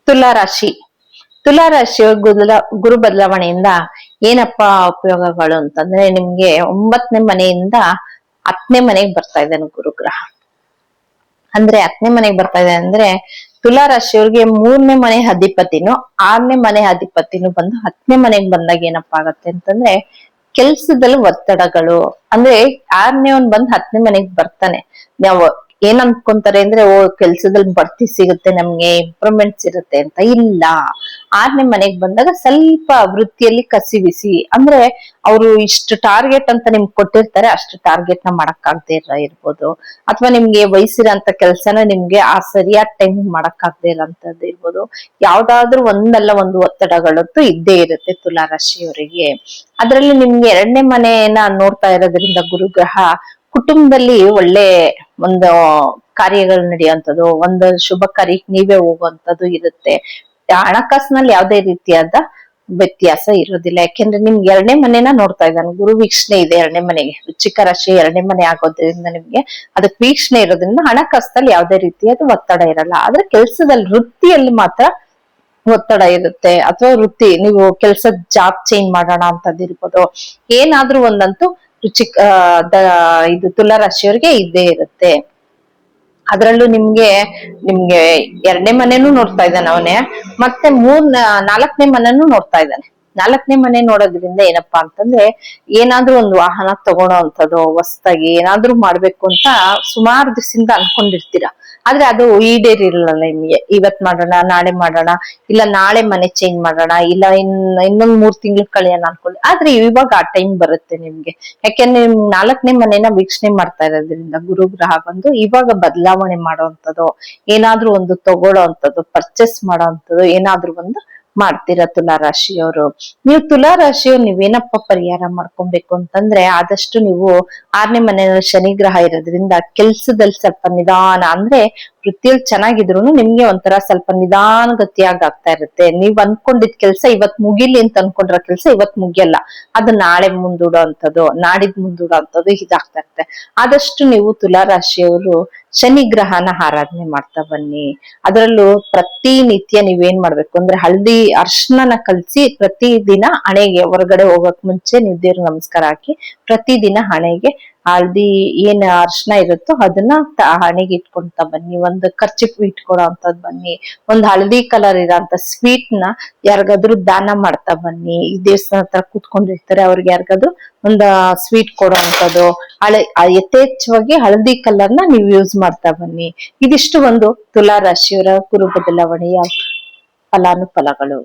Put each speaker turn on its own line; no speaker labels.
ತುಲಾ ರಾಶಿ. ತುಲಾ ರಾಶಿಯ ಗುರು ಬದಲಾವಣೆಯಿಂದ ಏನಪ್ಪಾ ಉಪಯೋಗಗಳು ಅಂತಂದ್ರೆ, ನಿಮ್ಗೆ 9ನೇ ಮನೆಯಿಂದ 10ನೇ ಮನೆಗೆ ಬರ್ತಾ ಇದ್ದಾನೆ ಗುರುಗ್ರಹ. ಅಂದ್ರೆ 10ನೇ ಮನೆಗೆ ಬರ್ತಾ ಇದೆ ಅಂದ್ರೆ, ತುಲಾ ರಾಶಿಯವ್ರಿಗೆ 3ನೇ ಮನೆ ಅಧಿಪತಿನು 6ನೇ ಮನೆ ಅಧಿಪತಿನು ಬಂದು 10ನೇ ಮನೆಗೆ ಬಂದಾಗ ಏನಪ್ಪಾ ಆಗತ್ತೆ ಅಂತಂದ್ರೆ, ಕೆಲ್ಸದಲ್ಲಿ ಒತ್ತಡಗಳು. ಅಂದ್ರೆ 6ನೇ ಬಂದ್ 10ನೇ ಮನೆಗೆ ಬರ್ತಾನೆ. ನಾವು ಏನ್ ಅನ್ಕೊಂತಾರೆ ಅಂದ್ರೆ, ಓ ಕೆಲ್ಸದಲ್ಲಿ ಬಡ್ತಿ ಸಿಗುತ್ತೆ, ನಮ್ಗೆ ಇಂಪ್ರೂವ್ಮೆಂಟ್ಸ್ ಇರುತ್ತೆ ಅಂತ. ಇಲ್ಲ, 6ನೇ ಮನೆಗ್ ಬಂದಾಗ ಸ್ವಲ್ಪ ವೃತ್ತಿಯಲ್ಲಿ ಕಸಿವಿಸಿ, ಅಂದ್ರೆ ಅವರು ಇಷ್ಟು ಟಾರ್ಗೆಟ್ ಅಂತ ನಿಮ್ಗೆ ಕೊಟ್ಟಿರ್ತಾರೆ, ಅಷ್ಟು ಟಾರ್ಗೆಟ್ ನ ಮಾಡಕ್ಕಾಗದೆ ಇರ್ಬೋದು, ಅಥವಾ ನಿಮ್ಗೆ ವಹಿಸಿರೋಂತ ಕೆಲ್ಸನ ನಿಮ್ಗೆ ಆ ಸರಿಯಾದ ಟೈಮ್ ಮಾಡಕ್ಕಾಗದೆ ಇರೋಂಥದ್ದು ಇರ್ಬೋದು. ಯಾವ್ದಾದ್ರು ಒಂದಲ್ಲ ಒಂದು ಒತ್ತಡಗಳಂತೂ ಇದ್ದೇ ಇರುತ್ತೆ ತುಲಾ ರಾಶಿಯವರಿಗೆ. ಅದ್ರಲ್ಲಿ ನಿಮ್ಗೆ 2ನೇ ಮನೆಯನ್ನ ನೋಡ್ತಾ ಇರೋದ್ರಿಂದ ಗುರುಗ್ರಹ, ಕುಟುಂಬದಲ್ಲಿ ಒಳ್ಳೆ ಒಂದು ಕಾರ್ಯಗಳು ನಡೆಯುವಂಥದ್ದು, ಒಂದು ಶುಭ ಕಾರ್ಯಕ್ಕೆ ನೀವೇ ಹೋಗುವಂಥದ್ದು ಇರುತ್ತೆ. ಹಣಕಾಸಿನಲ್ಲಿ ಯಾವುದೇ ರೀತಿಯಾದ ವ್ಯತ್ಯಾಸ ಇರೋದಿಲ್ಲ. ಯಾಕೆಂದ್ರೆ ನಿಮ್ಗೆ 2ನೇ ಮನೆನ ನೋಡ್ತಾ ಇದ್ದಾನೆ, ಗುರು ವೀಕ್ಷಣೆ ಇದೆ 2ನೇ ಮನೆಗೆ. ವೃಶ್ಚಿಕ ರಾಶಿ 2ನೇ ಮನೆ ಆಗೋದ್ರಿಂದ ನಿಮ್ಗೆ ಅದಕ್ಕೆ ವೀಕ್ಷಣೆ ಇರೋದ್ರಿಂದ ಹಣಕಾಸಲ್ಲಿ ಯಾವುದೇ ರೀತಿಯಾದ ಒತ್ತಡ ಇರಲ್ಲ. ಆದ್ರೆ ಕೆಲ್ಸದಲ್ಲಿ, ವೃತ್ತಿಯಲ್ಲಿ ಮಾತ್ರ ಒತ್ತಡ ಇರುತ್ತೆ. ಅಥವಾ ವೃತ್ತಿ, ನೀವು ಕೆಲ್ಸದ ಜಾಬ್ ಚೇಂಜ್ ಮಾಡೋಣ ಅಂತದ್ದು ಇರ್ಬೋದು. ಏನಾದ್ರೂ ಒಂದಂತೂ ಇದು ತುಲಾ ರಾಶಿಯವರಿಗೆ ಇದ್ದೇ ಇರುತ್ತೆ. ಅದ್ರಲ್ಲೂ ನಿಮ್ಗೆ 2ನೇ ಮನೆನೂ ನೋಡ್ತಾ ಇದ್ದಾನೆ ಅವನೇ, ಮತ್ತೆ 4ನೇ ಮನೆನೂ ನೋಡ್ತಾ ಇದ್ದಾನೆ. 4ನೇ ಮನೆ ನೋಡೋದ್ರಿಂದ ಏನಪ್ಪಾ ಅಂತಂದ್ರೆ, ಏನಾದ್ರೂ ಒಂದು ವಾಹನ ತಗೊಳೋ ಅಂತದ್ದು, ಹೊಸ್ದಾಗಿ ಏನಾದ್ರೂ ಮಾಡ್ಬೇಕು ಅಂತ ಸುಮಾರು ದಿವಸದಿಂದ ಅನ್ಕೊಂಡಿರ್ತೀರಾ. ಆದ್ರೆ ಅದು ಈಡೇರಿರಲ್ಲ ನಿಮ್ಗೆ. ಇವತ್ ಮಾಡೋಣ, ನಾಳೆ ಮಾಡೋಣ, ಇಲ್ಲ ನಾಳೆ ಮನೆ ಚೇಂಜ್ ಮಾಡೋಣ, ಇಲ್ಲ ಇನ್ನೊಂದ್ 3 ತಿಂಗಳು ಕಳೆಯೋಣ ಅನ್ಕೊಳ್ಳಿ. ಆದ್ರೆ ಇವಾಗ ಆ ಟೈಮ್ ಬರುತ್ತೆ ನಿಮ್ಗೆ. ಯಾಕೆಂದ್ರೆ 4ನೇ ಮನೆನ ವೀಕ್ಷಣೆ ಮಾಡ್ತಾ ಇರೋದ್ರಿಂದ ಗುರುಗ್ರಹ ಬಂದು ಇವಾಗ ಬದಲಾವಣೆ ಮಾಡೋವಂಥದ್ದು, ಏನಾದ್ರೂ ಒಂದು ತಗೊಳ್ಳೋ ಅಂತದ್ದು, ಪರ್ಚೇಸ್ ಮಾಡೋ ಅಂತದ್ದು ಏನಾದ್ರೂ ಒಂದು ಮಾಡ್ತೀರಾ ತುಲಾ ರಾಶಿಯವರು. ನೀವು ತುಲಾ ರಾಶಿಯವ್ರು ನೀವೇನಪ್ಪ ಪರಿಹಾರ ಮಾಡ್ಕೊಬೇಕು ಅಂತಂದ್ರೆ, ಆದಷ್ಟು ನೀವು 6ನೇ ಮನೆಯಲ್ಲಿ ಶನಿ ಗ್ರಹ ಇರೋದ್ರಿಂದ ಕೆಲ್ಸದಲ್ಲಿ ಸ್ವಲ್ಪ ನಿಧಾನ, ಅಂದ್ರೆ ವೃತ್ತಿಯಲ್ಲಿ ಚೆನ್ನಾಗಿದ್ರು ನಿಮ್ಗೆ ಒಂಥರ ಸ್ವಲ್ಪ ನಿಧಾನಗತಿಯಾಗಿ ಆಗ್ತಾ ಇರುತ್ತೆ. ನೀವ್ ಅನ್ಕೊಂಡಿದ್ ಕೆಲ್ಸ ಇವತ್ ಮುಗಿಲಿ ಅಂತ ಅನ್ಕೊಂಡಿರೋ ಕೆಲ್ಸ ಇವತ್ ಮುಗಿಯಲ್ಲ, ಅದು ನಾಳೆ ಮುಂದೂಡೋ ಅಂತದ್ದು, ನಾಡಿದ್ ಮುಂದೂಡೋ ಅಂತದ್ದು ಇದಾಗ್ತಾ ಇರುತ್ತೆ. ಆದಷ್ಟು ನೀವು ತುಲಾ ರಾಶಿಯವರು ಶನಿ ಗ್ರಹನ ಆರಾಧನೆ ಮಾಡ್ತಾ ಬನ್ನಿ. ಅದರಲ್ಲೂ ಪ್ರತಿನಿತ್ಯ ನೀವೇನ್ ಮಾಡ್ಬೇಕು ಅಂದ್ರೆ, ಹಳದಿ ಅರ್ಶನ ಕಲ್ಸಿ ಪ್ರತಿ ದಿನ ಹಣೆಗೆ, ಹೊರಗಡೆ ಹೋಗಕ್ ಮುಂಚೆ ನೀವು ದೇವ್ರ ನಮಸ್ಕಾರ ಹಾಕಿ ಪ್ರತಿದಿನ ಹಣೆಗೆ ಹಳದಿ ಏನ್ ಅರ್ಶನ ಇರುತ್ತೋ ಅದನ್ನ ಹಣೆಗೆ ಇಟ್ಕೊಂತ ಬನ್ನಿ. ಒಂದು ಖರ್ಚಿಪ್ ಇಟ್ಕೊಡೋ ಅಂತದ್ ಬನ್ನಿ. ಒಂದ್ ಹಳದಿ ಕಲರ್ ಇರೋಂತ ಸ್ವೀಟ್ ನ ಯಾರಿಗಾದ್ರೂ ದಾನ ಮಾಡ್ತಾ ಬನ್ನಿ. ಈ ದೇವಸ್ಥಾನ ಹತ್ರ ಕೂತ್ಕೊಂಡಿರ್ತಾರೆ, ಅವ್ರಿಗೆ ಯಾರಿಗಾದ್ರೂ ಒಂದ್ ಸ್ವೀಟ್ ಕೊಡೋ ಅಂತದ್ದು. ಯಥೇಚ್ಛವಾಗಿ ಹಳದಿ ಕಲರ್ ನ ನೀವು ಯೂಸ್ ಮಾಡ್ತಾ ಬನ್ನಿ. ಇದಿಷ್ಟು ಒಂದು ತುಲಾ ರಾಶಿಯವರ ಗುರು ಬದಲಾವಣೆಯ ಫಲಾನುಫಲಗಳು.